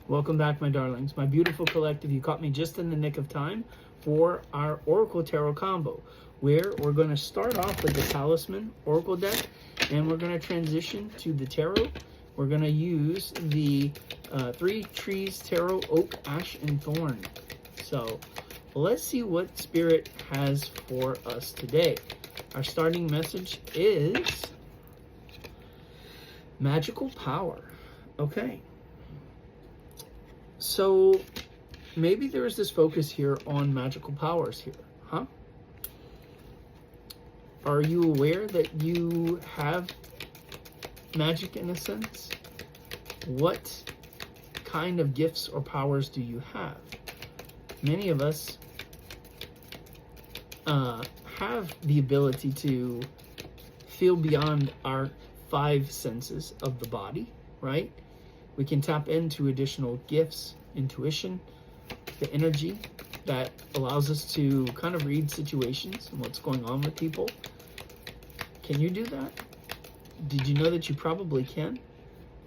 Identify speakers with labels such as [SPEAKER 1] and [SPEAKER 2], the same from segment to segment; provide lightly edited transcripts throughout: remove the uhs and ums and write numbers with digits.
[SPEAKER 1] Welcome back, my darlings. My beautiful collective, you caught me just in the nick of time for our Oracle Tarot combo, where we're going to start off with the Talisman Oracle deck, and we're going to transition to the Tarot. We're going to use the Three Trees Tarot, Oak, Ash, and Thorn. So let's see what Spirit has for us today. Our starting message is magical power. Okay. So maybe there is this focus here on magical powers here, huh? Are you aware that you have magic in a sense? What kind of gifts or powers do you have? Many of us have the ability to feel beyond our five senses of the body, right? We can tap into additional gifts, intuition, the energy that allows us to kind of read situations and what's going on with people. Can you do that? Did you know that you probably can?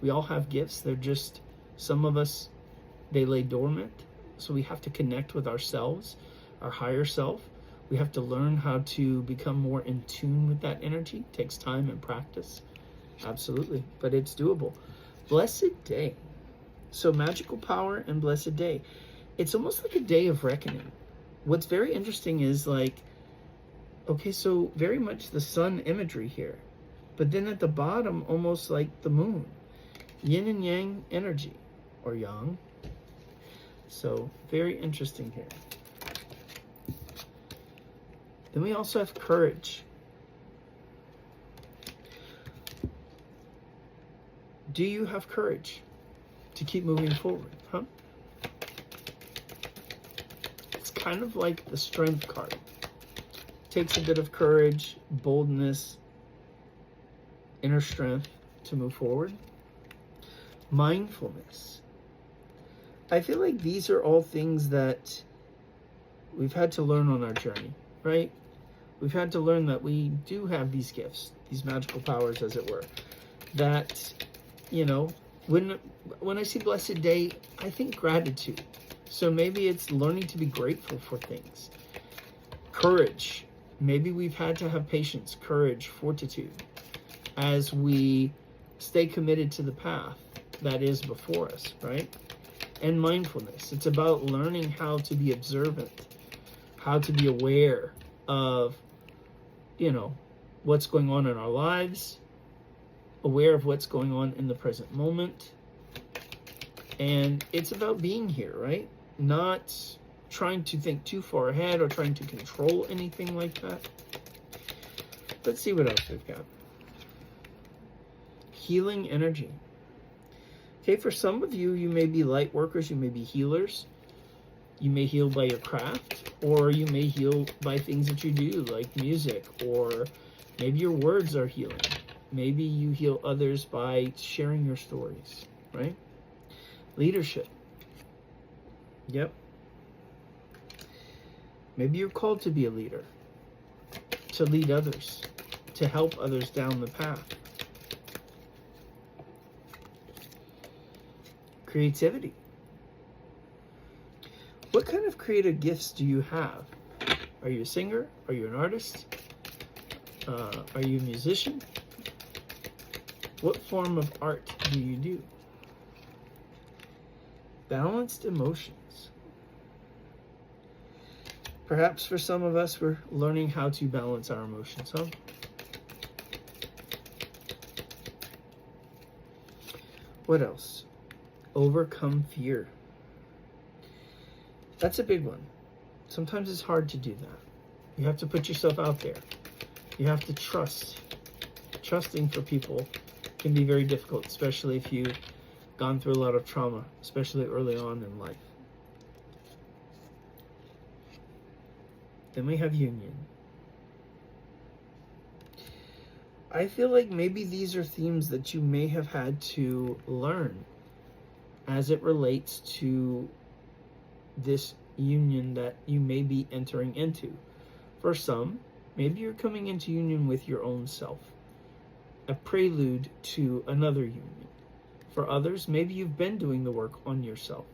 [SPEAKER 1] We all have gifts. They're just, some of us, they lay dormant. So we have to connect with ourselves, our higher self. We have to learn how to become more in tune with that energy. It takes time and practice. Absolutely. But it's doable. Blessed day. So magical power and blessed day. It's almost like a day of reckoning. What's very interesting is like, okay, so very much the sun imagery here. But then at the bottom, almost like the moon. Yin and yang energy. Or yang. So very interesting here. Then we also have courage. Do you have courage to keep moving forward, huh? It's kind of like the strength card. Takes a bit of courage, boldness, inner strength to move forward. Mindfulness. I feel like these are all things that we've had to learn on our journey, right? We've had to learn that we do have these gifts, these magical powers, as it were, that, you know, when I see blessed day, I think gratitude. So maybe it's learning to be grateful for things. Courage. Maybe we've had to have patience, courage, fortitude as we stay committed to the path that is before us, right? And mindfulness. It's about learning how to be observant, how to be aware of, you know, what's going on in our lives, aware of what's going on in the present moment. And it's about being here, right? Not trying to think too far ahead or trying to control anything like that. Let's see what else we've got. Healing energy. Okay, for some of you, you may be light workers, you may be healers. You may heal by your craft, or you may heal by things that you do, like music, or maybe your words are healing. Maybe you heal others by sharing your stories, right? Leadership. Yep. Maybe you're called to be a leader, to lead others, to help others down the path. Creativity. What kind of creative gifts do you have? Are you a singer? Are you an artist? Are you a musician? What form of art do you do? Balanced emotions. Perhaps for some of us, we're learning how to balance our emotions, huh? What else? Overcome fear. That's a big one. Sometimes it's hard to do that. You have to put yourself out there. You have to trust. Trusting for people can be very difficult, especially if you've gone through a lot of trauma, especially early on in life. Then we have union. I feel like maybe these are themes that you may have had to learn as it relates to this union that you may be entering into. For some, maybe you're coming into union with your own self, a prelude to another union. For others, maybe you've been doing the work on yourself.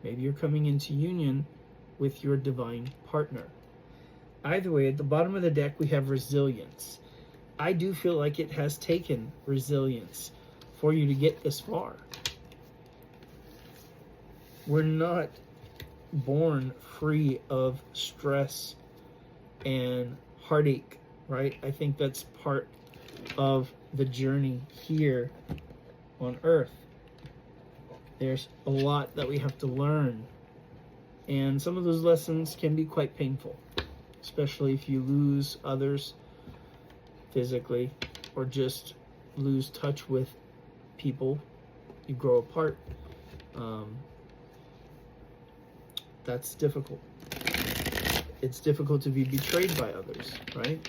[SPEAKER 1] Maybe you're coming into union with your divine partner. Either way, at the bottom of the deck, we have resilience. I do feel like it has taken resilience for you to get this far. We're not born free of stress and heartache, right? I think that's part of the journey here on Earth. There's a lot that we have to learn, and some of those lessons can be quite painful, especially if you lose others physically or just lose touch with people. You grow apart. That's difficult. It's difficult to be betrayed by others, right?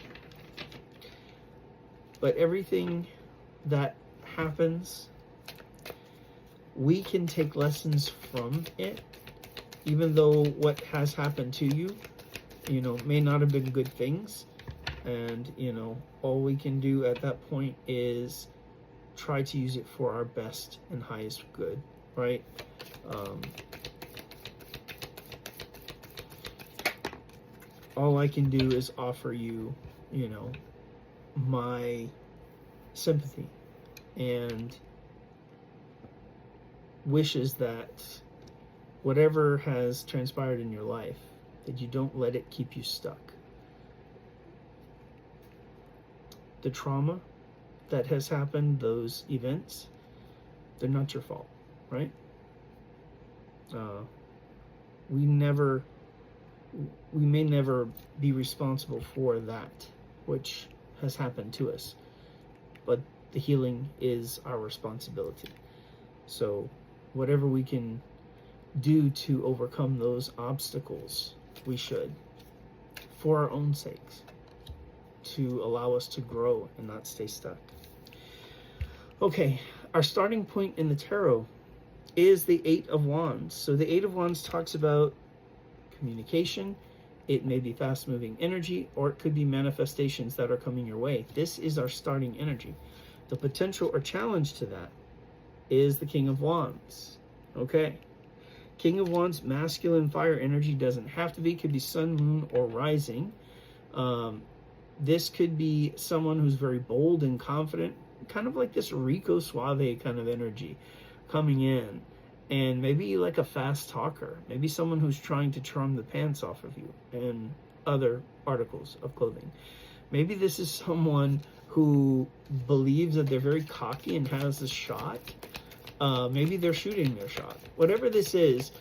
[SPEAKER 1] But everything that happens, we can take lessons from it, even though what has happened to you, may not have been good things. And, all we can do at that point is try to use it for our best and highest good, right? All I can do is offer you, my sympathy and wishes that whatever has transpired in your life, that you don't let it keep you stuck. The trauma that has happened, those events, they're not your fault, right? We may never be responsible for that which has happened to us, but the healing is our responsibility. So whatever we can do to overcome those obstacles, we should, for our own sakes, to allow us to grow and not stay stuck. Okay, our starting point in the tarot is the Eight of Wands. So the Eight of Wands talks about communication. It may be fast-moving energy, or it could be manifestations that are coming your way. This is our starting energy. The potential or challenge to that is the King of Wands. Okay. King of Wands, masculine fire energy, doesn't have to be. Could be sun, moon, or rising. This could be someone who's very bold and confident, kind of like this Rico Suave kind of energy coming in. And maybe like a fast talker, maybe someone who's trying to charm the pants off of you and other articles of clothing. Maybe this is someone who believes that they're very cocky and has a shot. Maybe they're shooting their shot. Whatever this is,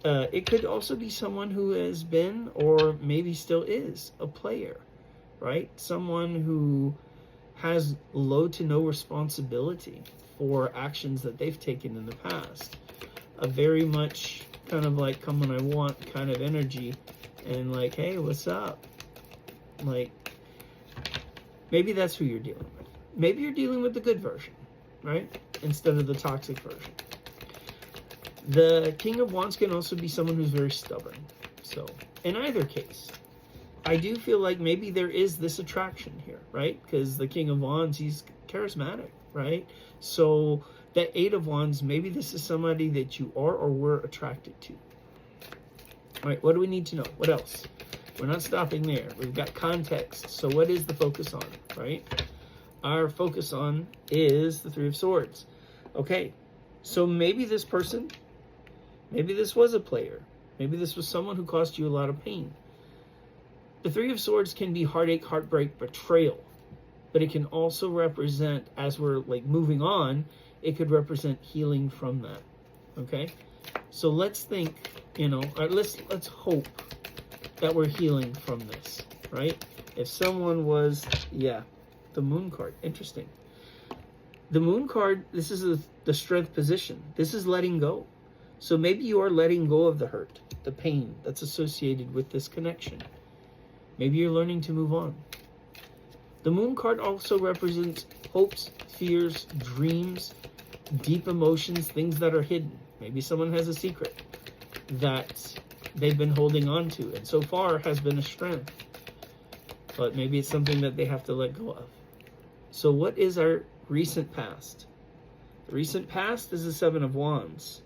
[SPEAKER 1] it could also be someone who has been, or maybe still is, a player, right? Someone who has low to no responsibility for actions that they've taken in the past. A very much kind of like come when I want kind of energy, and like, hey, what's up? Like, maybe that's who you're dealing with. Maybe you're dealing with the good version, right? Instead of the toxic version. The King of Wands can also be someone who's very stubborn. So, in either case, I do feel like maybe there is this attraction here, right? Because the King of Wands, he's charismatic, right? So, that Eight of Wands, maybe this is somebody that you are or were attracted to. All right, what do we need to know? What else? We're not stopping there. We've got context. So what is the focus on, right? Our focus on is the Three of Swords. Okay, so maybe this person, maybe this was a player. Maybe this was someone who caused you a lot of pain. The Three of Swords can be heartache, heartbreak, betrayal. But it can also represent, as we're like moving on, it could represent healing from that. Okay? So let's think, let's hope that we're healing from this, right? If someone was, the Moon card, interesting. The Moon card, this is the strength position. This is letting go. So maybe you are letting go of the hurt, the pain that's associated with this connection. Maybe you're learning to move on. The Moon card also represents hopes, fears, dreams, deep emotions, things that are hidden. Maybe someone has a secret that they've been holding on to, and so far has been a strength. But maybe it's something that they have to let go of. So what is our recent past? The recent past is the Seven of Wands.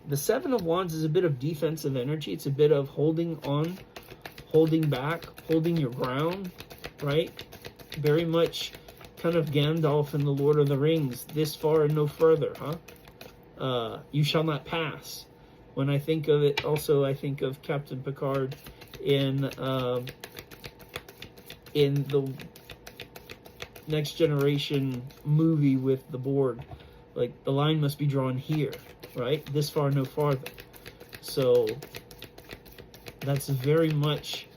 [SPEAKER 1] The Seven of Wands is a bit of defensive energy. It's a bit of holding on, holding back, holding your ground, right? Very much kind of Gandalf in the Lord of the Rings, this far and no further, huh? You shall not pass. When I think of it, also I think of Captain Picard in the Next Generation movie with the Borg. Like, the line must be drawn here, right? This far, no farther. So that's very much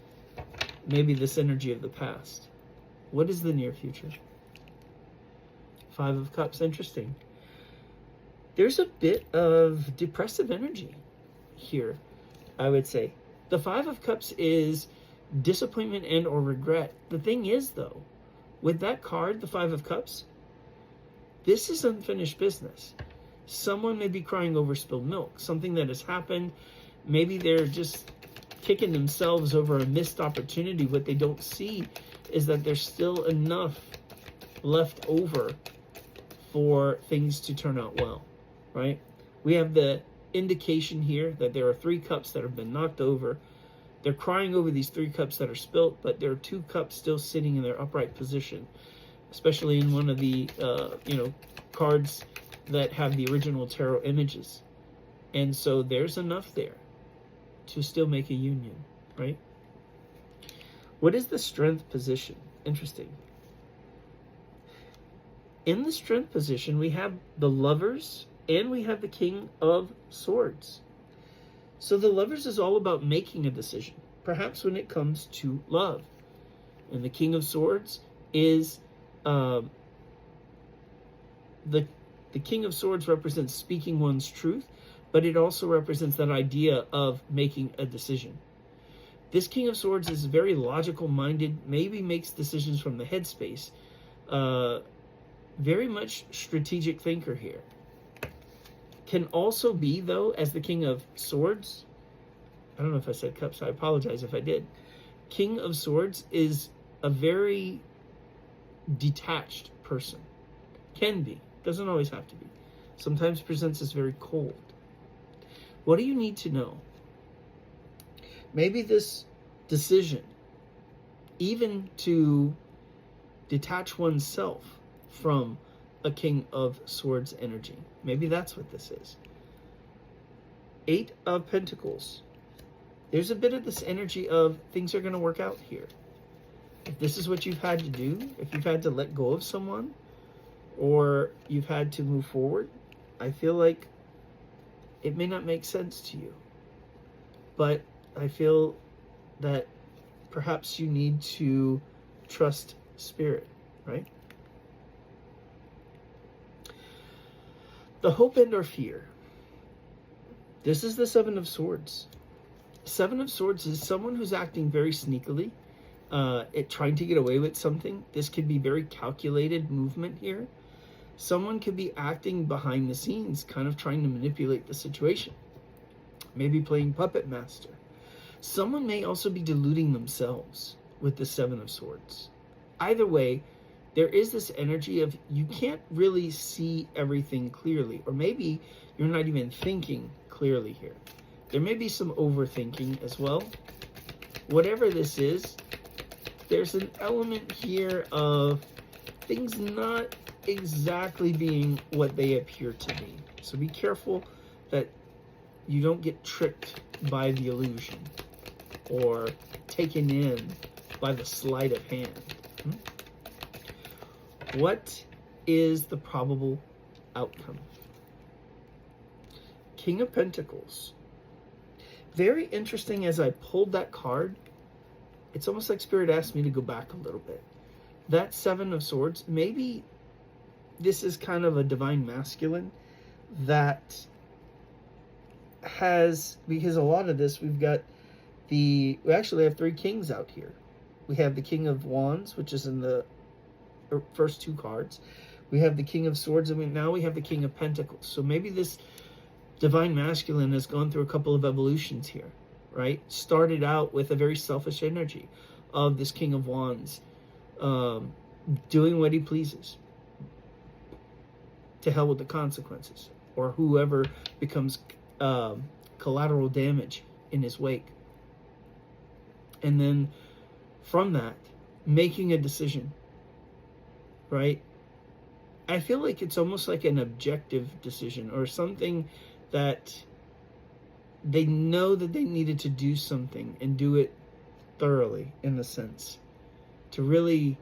[SPEAKER 1] maybe this energy of the past. What is the near future? Five of Cups, interesting. There's a bit of depressive energy here, I would say. The Five of Cups is disappointment and or regret. The thing is, though, with that card, the Five of Cups, this is unfinished business. Someone may be crying over spilled milk, something that has happened. Maybe they're just kicking themselves over a missed opportunity. What they don't see is that there's still enough left over for things to turn out well, right? We have the indication here that there are 3 cups that have been knocked over. They're crying over these 3 cups that are spilt, but there are 2 cups still sitting in their upright position, especially in one of the cards that have the original tarot images. And so there's enough there to still make a union, right? What is the strength position? Interesting. In the strength position, we have the Lovers and we have the King of Swords. So the Lovers is all about making a decision, perhaps when it comes to love. And the King of Swords is the King of Swords represents speaking one's truth, but it also represents that idea of making a decision. This King of Swords is very logical minded, maybe makes decisions from the headspace. Very much strategic thinker here. Can also be, though, as the King of Swords, I don't know if I said cups, I apologize if I did. King of Swords is a very detached person. Can be, doesn't always have to be. Sometimes presents as very cold. What do you need to know? Maybe this decision, even to detach oneself from a King of Swords energy. Maybe that's what this is. 8 of Pentacles. There's a bit of this energy of things are going to work out here. If this is what you've had to do, if you've had to let go of someone, or you've had to move forward, I feel like it may not make sense to you. But I feel that perhaps you need to trust spirit, right? The hope and or fear. This is the Seven of Swords. Seven of Swords is someone who's acting very sneakily, trying to get away with something. This could be very calculated movement here. Someone could be acting behind the scenes, kind of trying to manipulate the situation. Maybe playing puppet master. Someone may also be deluding themselves with the Seven of Swords. Either way, there is this energy of you can't really see everything clearly, or maybe you're not even thinking clearly here. There may be some overthinking as well. Whatever this is, there's an element here of things not exactly being what they appear to be. So be careful that you don't get tricked by the illusion or taken in by the sleight of hand. What is the probable outcome? King of Pentacles. Very interesting. As I pulled that card, it's almost like Spirit asked me to go back a little bit. That Seven of Swords, maybe this is kind of a divine masculine that has, because a lot of this, we actually have 3 kings out here. We have the King of Wands, which is in the first 2 cards. We have the King of Swords, and now we have the King of Pentacles. So maybe this divine masculine has gone through a couple of evolutions here, right? Started out with a very selfish energy of this King of Wands, doing what he pleases, to hell with the consequences, or whoever becomes collateral damage in his wake. And then from that, making a decision, right? I feel like it's almost like an objective decision, or something that they know that they needed to do something and do it thoroughly, in a sense, to really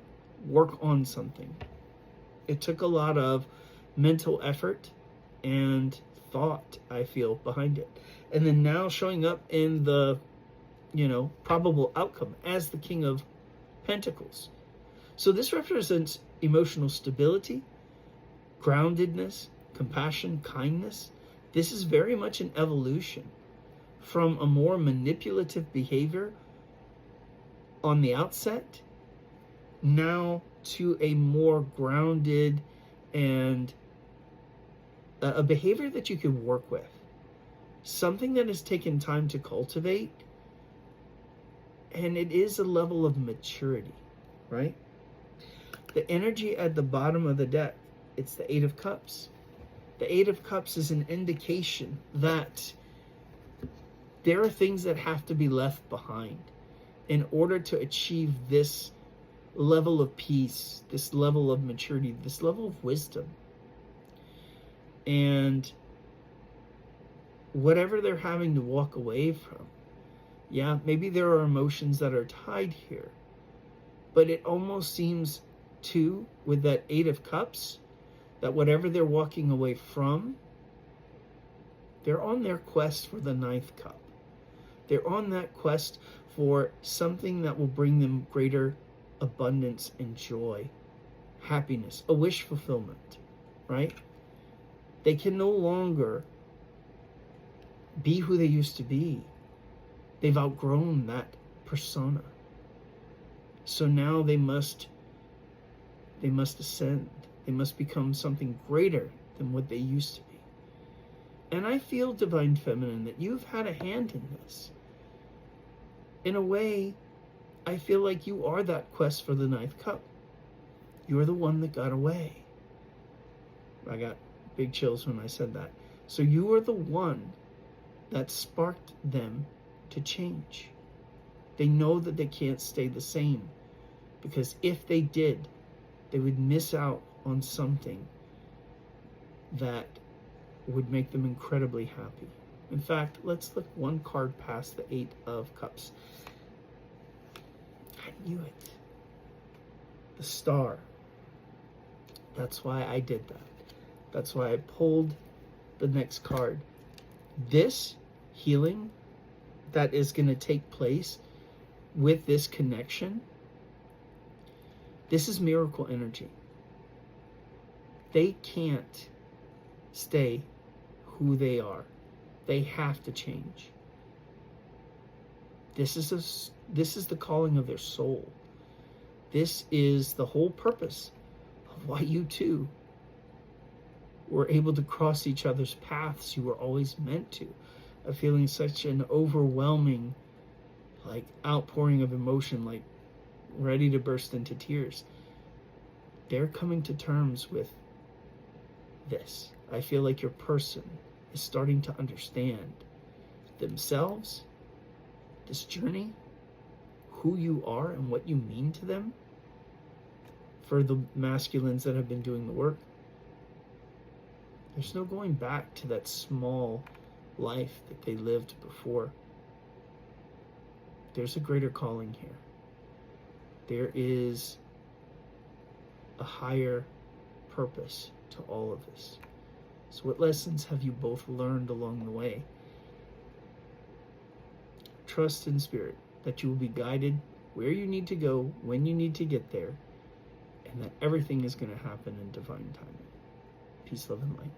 [SPEAKER 1] work on something. It took a lot of mental effort and thought, I feel, behind it. And then now showing up in the, probable outcome as the King of Pentacles. So this represents emotional stability, groundedness, compassion, kindness. This is very much an evolution from a more manipulative behavior on the outset, now to a more grounded and a behavior that you can work with. Something that has taken time to cultivate, and it is a level of maturity, right? The energy at the bottom of the deck, it's the Eight of Cups. The Eight of Cups is an indication that there are things that have to be left behind in order to achieve this level of peace, this level of maturity, this level of wisdom. And whatever they're having to walk away from, yeah, maybe there are emotions that are tied here, but it almost seems too, with that Eight of Cups, that whatever they're walking away from, they're on their quest for the Ninth Cup. They're on that quest for something that will bring them greater abundance and joy, happiness, a wish fulfillment, right? They can no longer be who they used to be. They've outgrown that persona. So now they must ascend. They must become something greater than what they used to be. And I feel, Divine Feminine, that you've had a hand in this. In a way, I feel like you are that quest for the Ninth Cup. You're the one that got away. I got big chills when I said that. So you are the one that sparked them to change. They know that they can't stay the same, because if they did, they would miss out on something that would make them incredibly happy. In fact, let's look one card past the Eight of Cups. I knew it. The Star. That's why I did that. That's why I pulled the next card. This healing that is going to take place with this connection, this is miracle energy. They can't stay who they are. They have to change. This is the calling of their soul. This is the whole purpose of why you two were able to cross each other's paths. You were always meant to. Of feeling such an overwhelming, outpouring of emotion, ready to burst into tears. They're coming to terms with this. I feel like your person is starting to understand themselves, this journey, who you are and what you mean to them. For the masculines that have been doing the work, there's no going back to that small life that they lived before. There's a greater calling here. There is a higher purpose to all of this. So what lessons have you both learned along the way? Trust in Spirit that you will be guided where you need to go, when you need to get there, and that everything is going to happen in divine timing. Peace, love, and light.